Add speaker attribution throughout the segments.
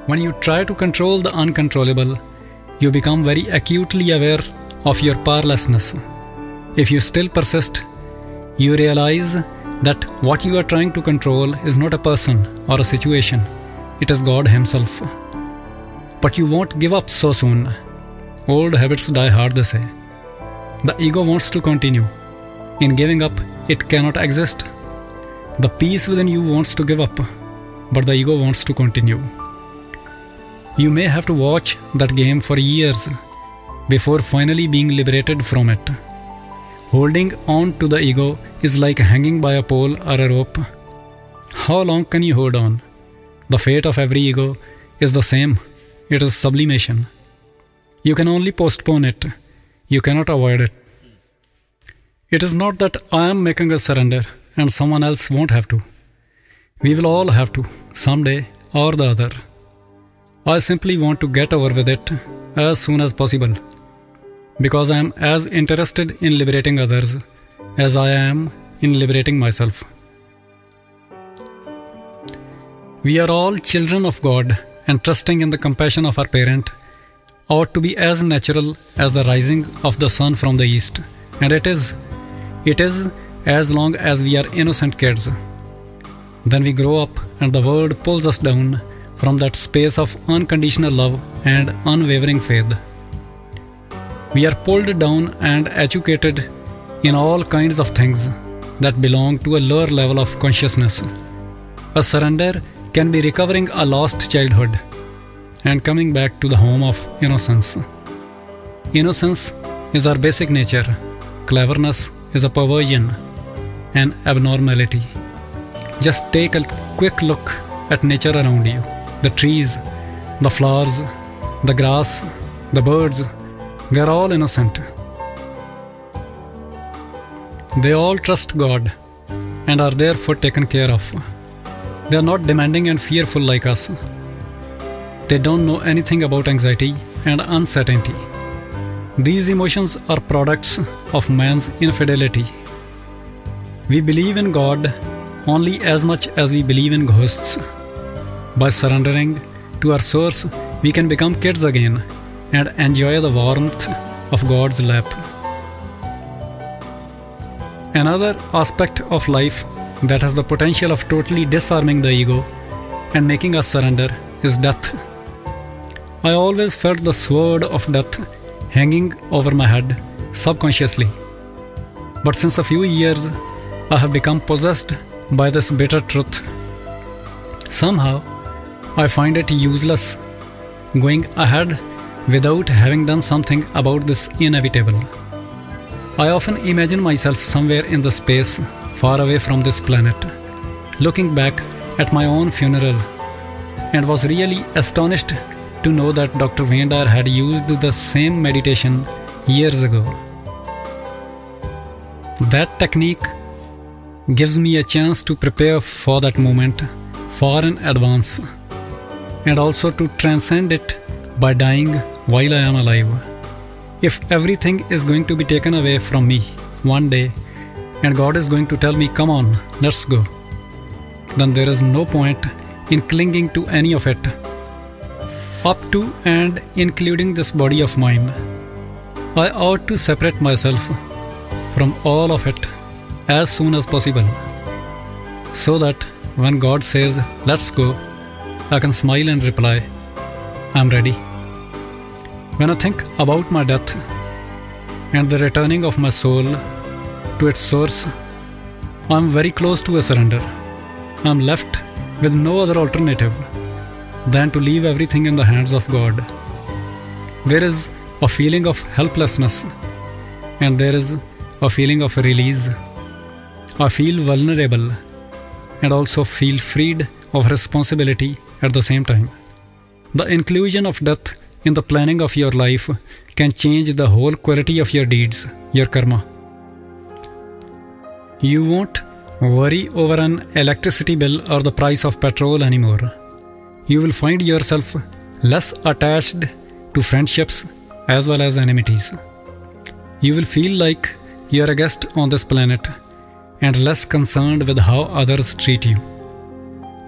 Speaker 1: When you try to control the uncontrollable, you become very acutely aware of your powerlessness. If you still persist, you realize that what you are trying to control is not a person or a situation, it is God Himself. But you won't give up so soon. Old habits die hard, they say. The ego wants to continue. In giving up, it cannot exist. The peace within you wants to give up, but the ego wants to continue. You may have to watch that game for years before finally being liberated from it. Holding on to the ego is like hanging by a pole or a rope. How long can you hold on? The fate of every ego is the same. It is sublimation. You can only postpone it. You cannot avoid it. It is not that I am making a surrender and someone else won't have to. We will all have to, someday or the other. I simply want to get over with it as soon as possible, because I am as interested in liberating others as I am in liberating myself. We are all children of God, and trusting in the compassion of our parent ought to be as natural as the rising of the sun from the east. And it is as long as we are innocent kids. Then we grow up and the world pulls us down from that space of unconditional love and unwavering faith. We are pulled down and educated in all kinds of things that belong to a lower level of consciousness. A surrender can be recovering a lost childhood and coming back to the home of innocence. Innocence is our basic nature. Cleverness is a perversion, an abnormality. Just take a quick look at nature around you. The trees, the flowers, the grass, the birds, they are all innocent. They all trust God and are therefore taken care of. They are not demanding and fearful like us. They don't know anything about anxiety and uncertainty. These emotions are products of man's infidelity. We believe in God only as much as we believe in ghosts. By surrendering to our source, we can become kids again and enjoy the warmth of God's lap. Another aspect of life that has the potential of totally disarming the ego and making us surrender is death. I always felt the sword of death hanging over my head subconsciously. But since a few years, I have become possessed by this bitter truth. Somehow, I find it useless going ahead without having done something about this inevitable. I often imagine myself somewhere in the space far away from this planet, looking back at my own funeral, and was really astonished to know that Dr. Wayne Dyer had used the same meditation years ago. That technique gives me a chance to prepare for that moment far in advance, and also to transcend it by dying while I am alive. If everything is going to be taken away from me one day, and God is going to tell me, come on, let's go, then there is no point in clinging to any of it, up to and including this body of mine. I ought to separate myself from all of it as soon as possible, so that when God says, let's go, I can smile and reply, I'm ready. When I think about my death and the returning of my soul to its source, I'm very close to a surrender. I'm left with no other alternative than to leave everything in the hands of God. There is a feeling of helplessness, and there is a feeling of release. I feel vulnerable and also feel freed of responsibility at the same time. The inclusion of death in the planning of your life can change the whole quality of your deeds, your karma. You won't worry over an electricity bill or the price of petrol anymore. You will find yourself less attached to friendships as well as enmities. You will feel like you are a guest on this planet and less concerned with how others treat you.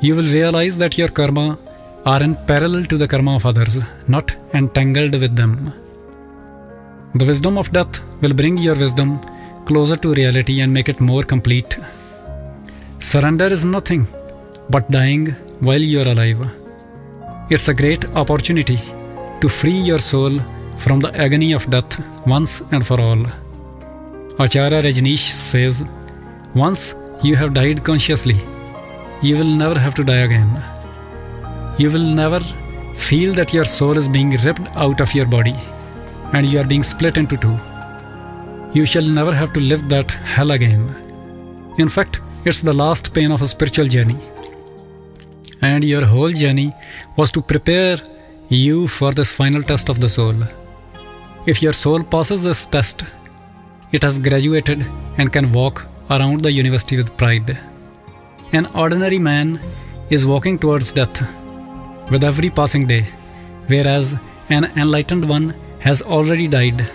Speaker 1: You will realize that your karma are in parallel to the karma of others, not entangled with them. The wisdom of death will bring your wisdom closer to reality and make it more complete. Surrender is nothing but dying while you are alive. It's a great opportunity to free your soul from the agony of death once and for all. Acharya Rajneesh says, once you have died consciously, you will never have to die again. You will never feel that your soul is being ripped out of your body and you are being split into two. You shall never have to live that hell again. In fact, it's the last pain of a spiritual journey. And your whole journey was to prepare you for this final test of the soul. If your soul passes this test, it has graduated and can walk around the university with pride. An ordinary man is walking towards death with every passing day, whereas an enlightened one has already died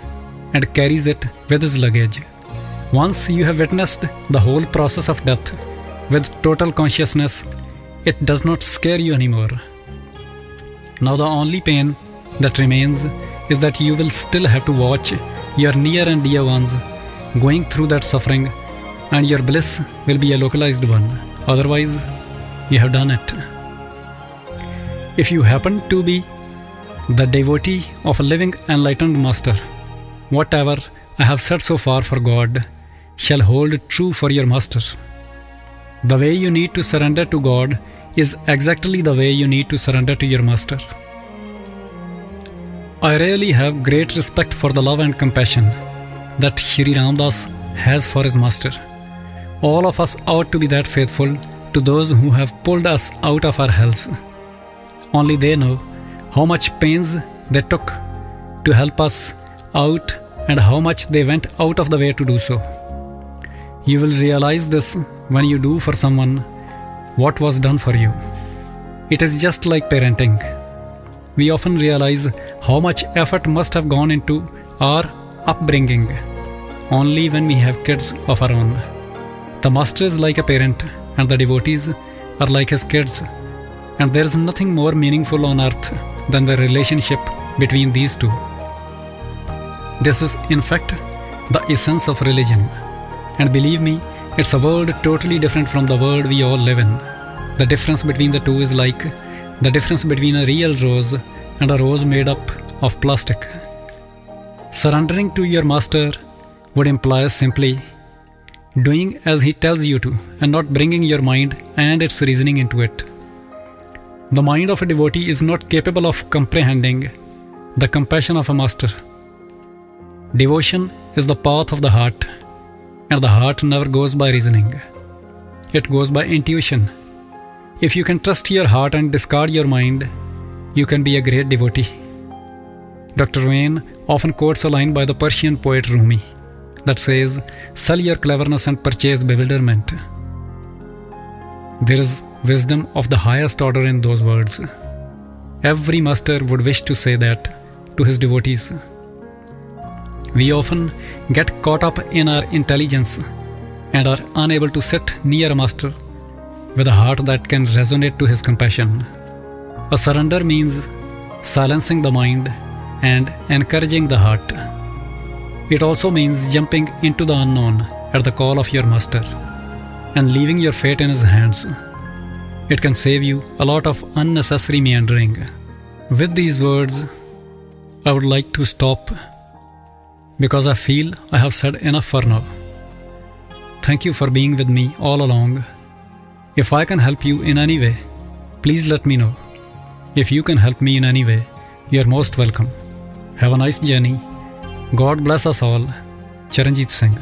Speaker 1: and carries it with his luggage. Once you have witnessed the whole process of death with total consciousness, it does not scare you anymore. Now the only pain that remains is that you will still have to watch your near and dear ones going through that suffering, and your bliss will be a localized one. Otherwise, you have done it. If you happen to be the devotee of a living enlightened master, whatever I have said so far for God shall hold true for your master. The way you need to surrender to God is exactly the way you need to surrender to your master. I really have great respect for the love and compassion that Shri Ram Das has for his master. All of us ought to be that faithful to those who have pulled us out of our hells. Only they know how much pains they took to help us out and how much they went out of the way to do so. You will realize this when you do for someone what was done for you. It is just like parenting. We often realize how much effort must have gone into our upbringing only when we have kids of our own. The master is like a parent and the devotees are like his kids, and there is nothing more meaningful on earth than the relationship between these two. This is in fact the essence of religion, and believe me, it's a world totally different from the world we all live in. The difference between the two is like the difference between a real rose and a rose made up of plastic. Surrendering to your master would imply simply doing as he tells you to and not bringing your mind and its reasoning into it. The mind of a devotee is not capable of comprehending the compassion of a master. Devotion is the path of the heart, and the heart never goes by reasoning. It goes by intuition. If you can trust your heart and discard your mind, you can be a great devotee. Dr. Wayne often quotes a line by the Persian poet Rumi that says, "Sell your cleverness and purchase bewilderment." There is wisdom of the highest order in those words. Every master would wish to say that to his devotees. We often get caught up in our intelligence and are unable to sit near a master with a heart that can resonate to his compassion. A surrender means silencing the mind and encouraging the heart. It also means jumping into the unknown at the call of your master and leaving your fate in his hands. It can save you a lot of unnecessary meandering. With these words, I would like to stop because I feel I have said enough for now. Thank you for being with me all along. If I can help you in any way, please let me know. If you can help me in any way, you are most welcome. Have a nice journey. God bless us all. Charanjit Singh.